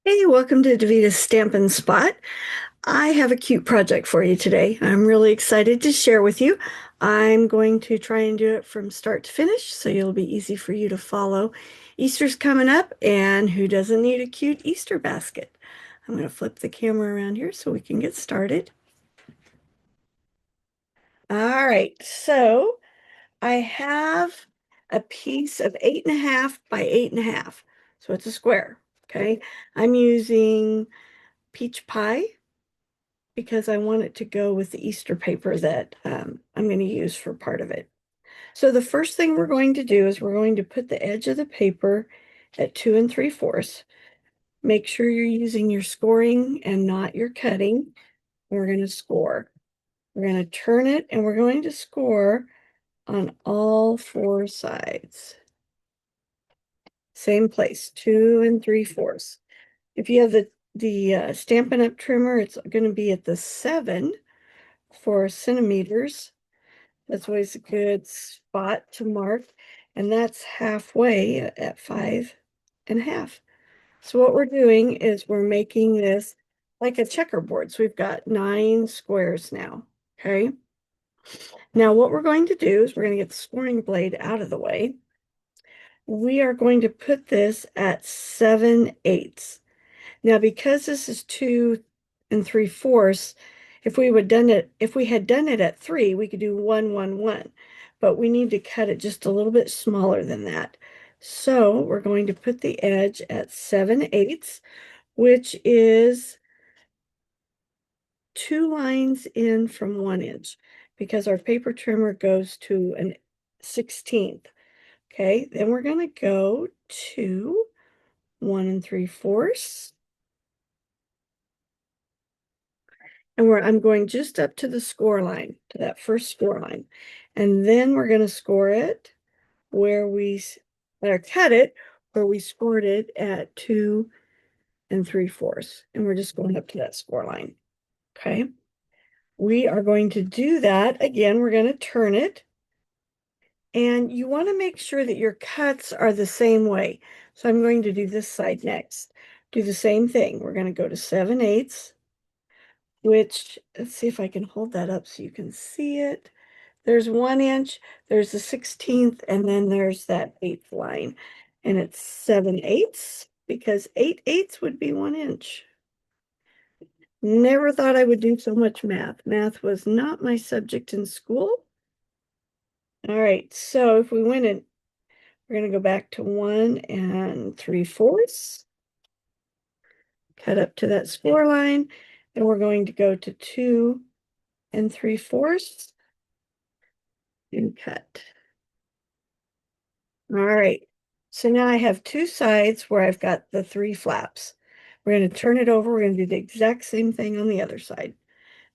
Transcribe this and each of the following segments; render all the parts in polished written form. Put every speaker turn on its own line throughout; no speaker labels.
Hey, welcome to Davita's Stampin' Spot. I have a cute project for you today. I'm really excited to share with you. I'm going to try and do it from start to finish, so it'll be easy for you to follow. Easter's coming up, and who doesn't need a cute Easter basket? I'm going to flip the camera around here so we can get started. All right, so I have a piece of 8.5 by 8.5, so it's a square. Okay, I'm using peach pie because I want it to go with the Easter paper that I'm going to use for part of it. So the first thing we're going to do is we're going to put the edge of the paper at 2 3/4. Make sure you're using your scoring and not your cutting. We're going to score. We're going to turn it and we're going to score on all four sides. Same place, 2 3/4. If you have the Stampin' Up! Trimmer, it's going to be at the 7 centimeters. That's always a good spot to mark. And that's halfway at 5.5. So what we're doing is we're making this like a checkerboard. So we've got 9 squares now. Okay. Now what we're going to do is we're going to get the scoring blade out of the way. We are going to put this at 7/8. Now, because this is 2 3/4, if we had done it at 3, we could do 1 1 1, but we need to cut it just a little bit smaller than that. So we're going to put the edge at 7/8, which is 2 lines in from 1 inch, because our paper trimmer goes to an 16th. Okay, then we're going to go to 1 3/4. And I'm going just up to the score line, to that first score line. And then we're going to score it where or cut it where we scored it at 2 3/4. And we're just going up to that score line. Okay. We are going to do that again. We're going to turn it. And you want to make sure that your cuts are the same way. So I'm going to do this side next. Do the same thing. We're going to go to 7/8, which, let's see if I can hold that up so you can see it. There's 1 inch, there's the 16th, and then there's that 8th line. And it's 7/8 because 8/8 would be 1 inch. Never thought I would do so much math. Math was not my subject in school. All right, so if we went in, we're going to go back to 1 3/4, cut up to that score line, and we're going to go to 2 3/4 and cut. All right. So now I have two sides where I've got the 3 flaps. We're going to turn it over. We're going to do the exact same thing on the other side.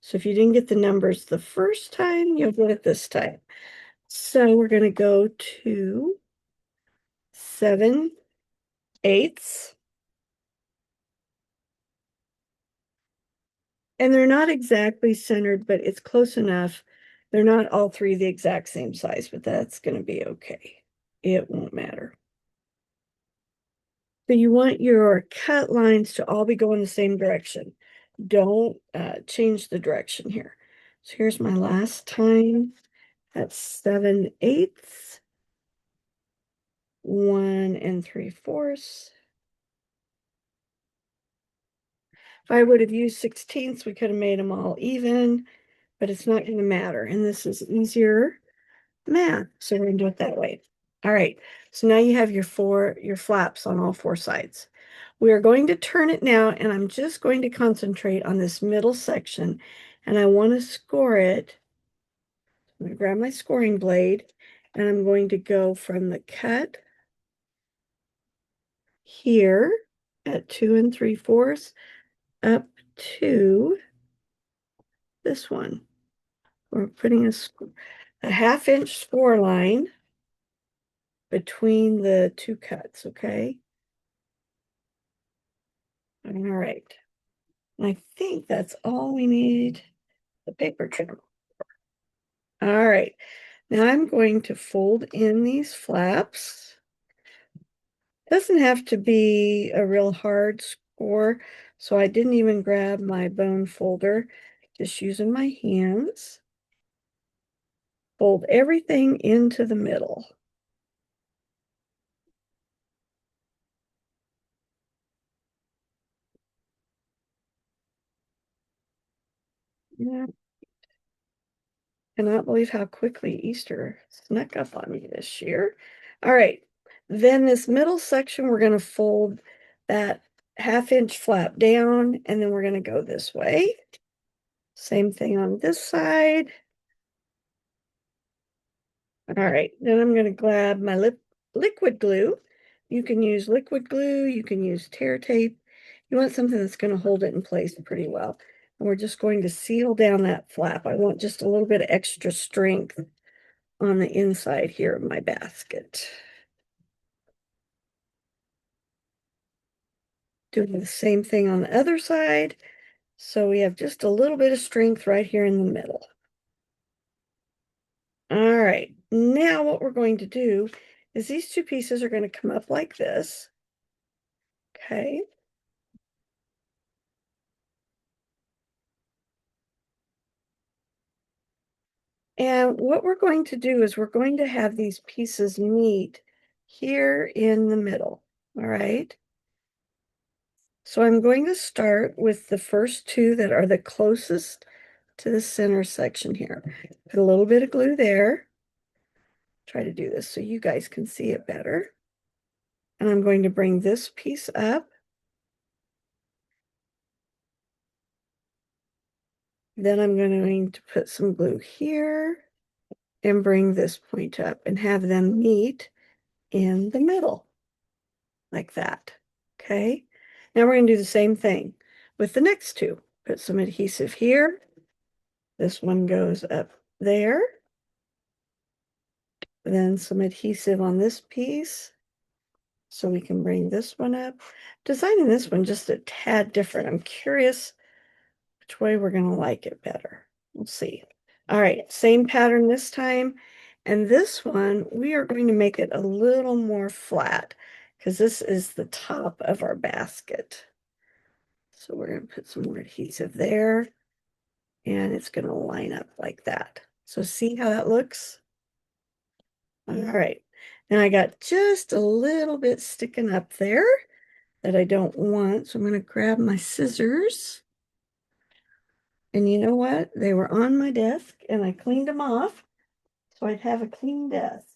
So if you didn't get the numbers the first time, you'll get it this time. So we're going to go to 7/8. And they're not exactly centered, but it's close enough. They're not all three the exact same size, but that's going to be okay. It won't matter. So you want your cut lines to all be going the same direction. Don't change the direction here. So here's my last time. That's 7/8, 1 3/4. If I would have used 16ths, we could have made them all even, but it's not going to matter. And this is easier math, so we're going to do it that way. All right, so now you have your flaps on all four sides. We are going to turn it now, and I'm just going to concentrate on this middle section, and I want to score it. I'm going to grab my scoring blade, and I'm going to go from the cut here at 2 3/4 up to this one. We're putting a 1/2 inch score line between the two cuts, okay? All right. And I think that's all we need the paper trim. All right. Now I'm going to fold in these flaps. Doesn't have to be a real hard before, so I didn't even grab my bone folder, just using my hands. Fold everything into the middle. Yeah, cannot believe how quickly Easter snuck up on me this year. All right, then this middle section, we're going to fold that 1/2 inch flap down, and then we're going to go this way. Same thing on this side. All right, then I'm going to grab my liquid glue. You can use liquid glue, you can use tear tape. You want something that's going to hold it in place pretty well. And we're just going to seal down that flap. I want just a little bit of extra strength on the inside here of my basket. Doing the same thing on the other side. So we have just a little bit of strength right here in the middle. All right, now what we're going to do is these two pieces are going to come up like this. Okay. And what we're going to do is we're going to have these pieces meet here in the middle. All right. So I'm going to start with the first two that are the closest to the center section here. Put a little bit of glue there. Try to do this so you guys can see it better. And I'm going to bring this piece up. Then I'm going to put some glue here and bring this point up and have them meet in the middle like that. Okay. Now we're going to do the same thing with the next two. Put some adhesive here. This one goes up there. Then some adhesive on this piece. So we can bring this one up. Designing this one just a tad different. I'm curious which way we're going to like it better. We'll see. All right, same pattern this time. And this one, we are going to make it a little more flat because this is the top of our basket. So we're going to put some more adhesive there, and it's going to line up like that. So see how that looks? All right. Now I got just a little bit sticking up there that I don't want. So I'm going to grab my scissors. And you know what? They were on my desk and I cleaned them off so I'd have a clean desk.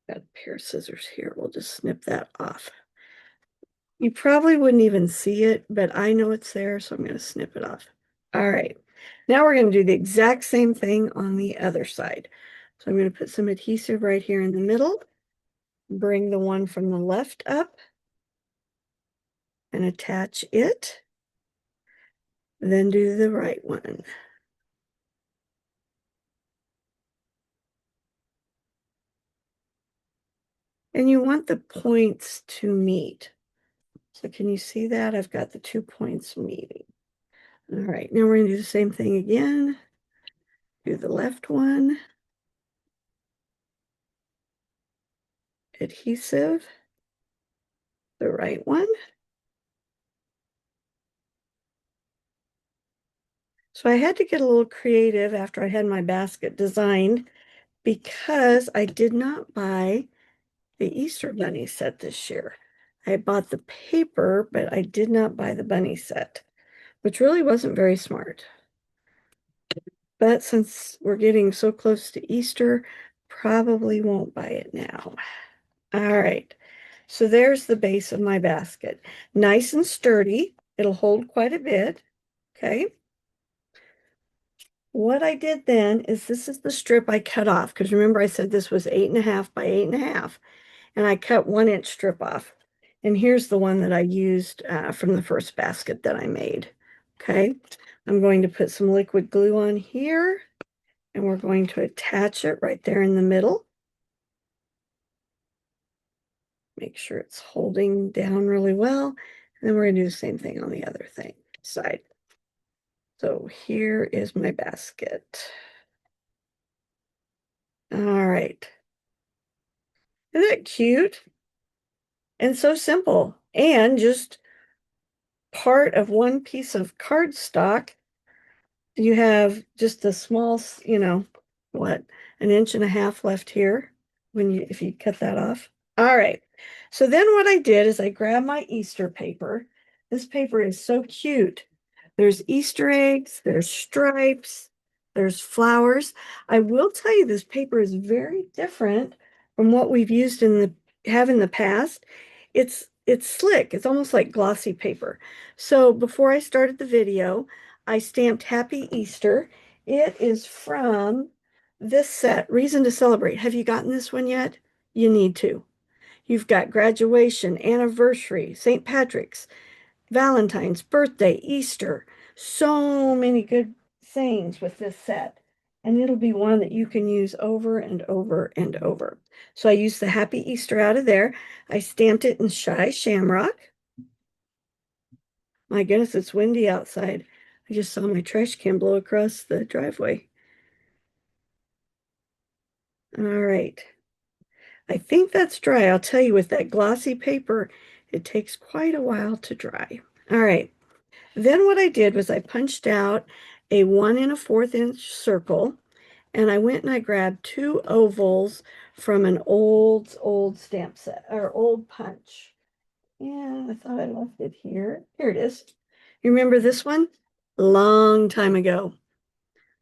Got a pair of scissors here. We'll just snip that off. You probably wouldn't even see it, but I know it's there, so I'm going to snip it off. All right. Now we're going to do the exact same thing on the other side. So I'm going to put some adhesive right here in the middle, bring the one from the left up and attach it, then do the right one. And you want the points to meet. So can you see that? I've got the 2 points meeting. All right, now we're going to do the same thing again. Do the left one. Adhesive. The right one. So I had to get a little creative after I had my basket designed because I did not buy the Easter bunny set this year. I bought the paper, but I did not buy the bunny set, which really wasn't very smart. But since we're getting so close to Easter, probably won't buy it now. All right. So there's the base of my basket. Nice and sturdy. It'll hold quite a bit. Okay. What I did then is this is the strip I cut off because remember I said this was 8.5 by 8.5 and I cut 1 inch strip off. And here's the one that I used from the first basket that I made. Okay. I'm going to put some liquid glue on here and we're going to attach it right there in the middle. Make sure it's holding down really well. And then we're going to do the same thing on the other side. So here is my basket. All right. Isn't that cute? And so simple. And just part of one piece of cardstock, you have just a small, what, an inch and a half left here if you cut that off. All right. So then what I did is I grabbed my Easter paper. This paper is so cute. There's Easter eggs, there's stripes, there's flowers. I will tell you this paper is very different from what we've used in the past. It's slick. It's almost like glossy paper. So before I started the video, I stamped Happy Easter. It is from this set, Reason to Celebrate. Have you gotten this one yet? You need to. You've got graduation, anniversary, St. Patrick's, Valentine's, birthday, Easter. So many good things with this set. And it'll be one that you can use over and over and over. So I used the Happy Easter out of there. I stamped it in Shy Shamrock. My goodness, it's windy outside. I just saw my trash can blow across the driveway. All right. I think that's dry. I'll tell you, with that glossy paper, it takes quite a while to dry. All right. Then what I did was I punched out a 1 1/4 inch circle, and I went and I grabbed two ovals from an old stamp set or old punch. Yeah, I thought I left it here. Here it is. You remember this one? Long time ago.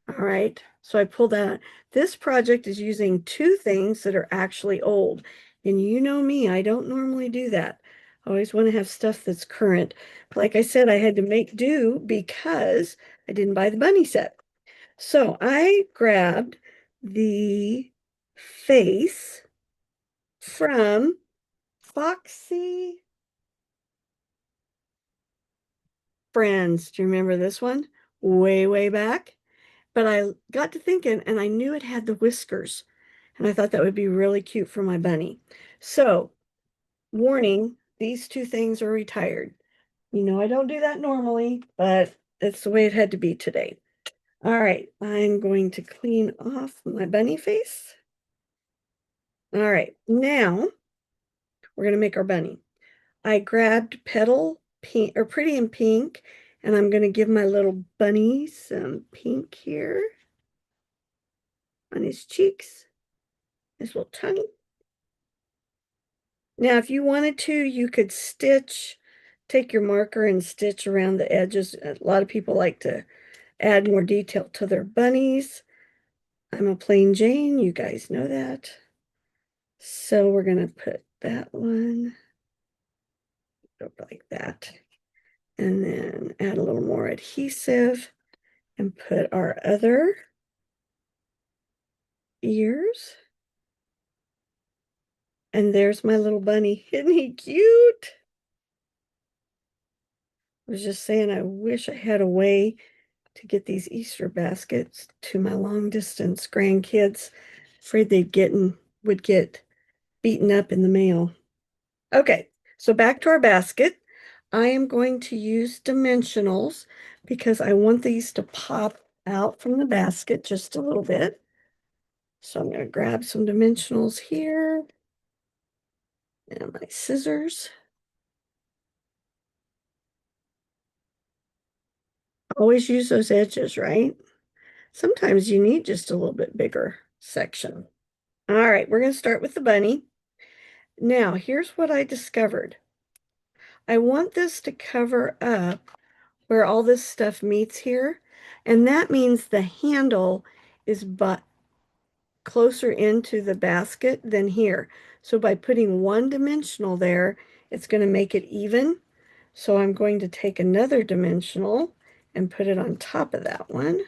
All right, so I pulled that. This project is using two things that are actually old. And you know me, I don't normally do that. I always want to have stuff that's current. Like I said, I had to make do because I didn't buy the bunny set. So I grabbed the face from Foxy Friends. Do you remember this one? Way back. But I got to thinking, and I knew it had the whiskers, and I thought that would be really cute for my bunny. So, warning, these two things are retired. I don't do that normally, but it's the way it had to be today. All right, I'm going to clean off my bunny face. All right, now we're going to make our bunny. I grabbed Petal Pink or Pretty in Pink, and I'm going to give my little bunny some pink here on his cheeks, his little tongue. Now, if you wanted to, you could take your marker and stitch around the edges. A lot of people like to add more detail to their bunnies. I'm a plain Jane, you guys know that. So we're going to put that one up like that. And then add a little more adhesive and put our other ears. And there's my little bunny. Isn't he cute? I was just saying, I wish I had a way to get these Easter baskets to my long distance grandkids. Afraid would get beaten up in the mail. Okay, so back to our basket. I am going to use dimensionals because I want these to pop out from the basket just a little bit. So I'm going to grab some dimensionals here and my scissors. Always use those edges, right? Sometimes you need just a little bit bigger section. All right, we're going to start with the bunny. Now, here's what I discovered. I want this to cover up where all this stuff meets here, and that means the handle is but closer into the basket than here. So by putting one dimensional there, it's going to make it even. So I'm going to take another dimensional and put it on top of that one.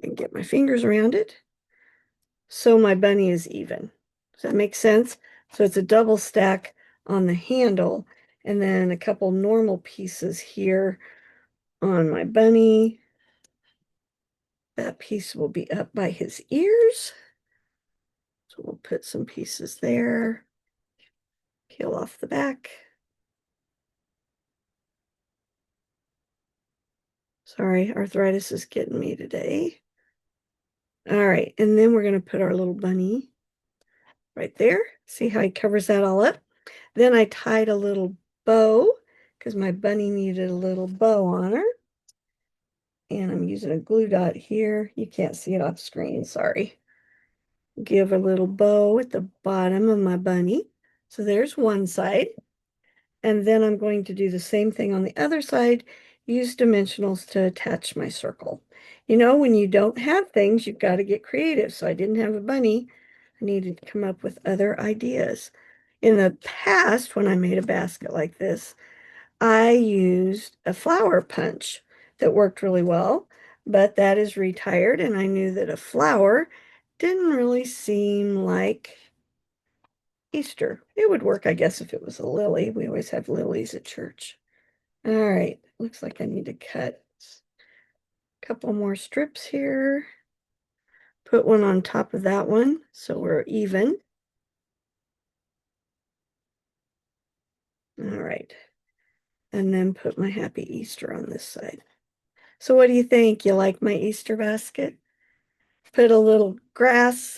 And get my fingers around it. So my bunny is even. Does that make sense? So it's a double stack on the handle and then a couple normal pieces here on my bunny. That piece will be up by his ears. So we'll put some pieces there. Peel off the back. Sorry, arthritis is getting me today. All right, and then we're going to put our little bunny right there. See how he covers that all up? Then I tied a little bow because my bunny needed a little bow on her. And I'm using a glue dot here. You can't see it off screen, sorry. Give a little bow at the bottom of my bunny. So there's one side. And then I'm going to do the same thing on the other side, use dimensionals to attach my circle. You know, when you don't have things, you've got to get creative. So I didn't have a bunny. I needed to come up with other ideas. In the past, when I made a basket like this, I used a flower punch that worked really well, but that is retired, and I knew that a flower didn't really seem like Easter. It would work, I guess, if it was a lily. We always have lilies at church. All right, looks like I need to cut a couple more strips here. Put one on top of that one so we're even. All right, and then put my Happy Easter on this side. So what do you think? You like my Easter basket? Put a little grass,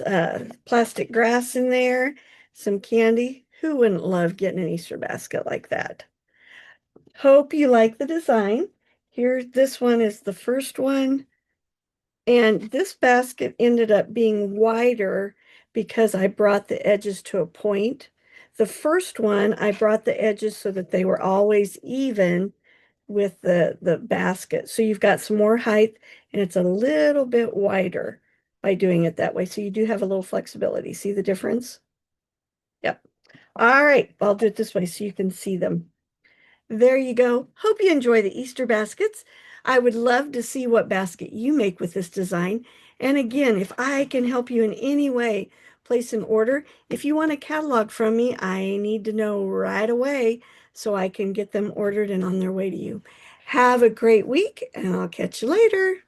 plastic grass in there, some candy. Who wouldn't love getting an Easter basket like that? Hope you like the design. Here, this one is the first one. And this basket ended up being wider because I brought the edges to a point. The first one, I brought the edges so that they were always even with the basket. So you've got some more height and it's a little bit wider by doing it that way. So you do have a little flexibility. See the difference? Yep. All right, I'll do it this way so you can see them. There you go. Hope you enjoy the Easter baskets. I would love to see what basket you make with this design. And again, if I can help you in any way, place an order. If you want a catalog from me, I need to know right away so I can get them ordered and on their way to you. Have a great week, and I'll catch you later.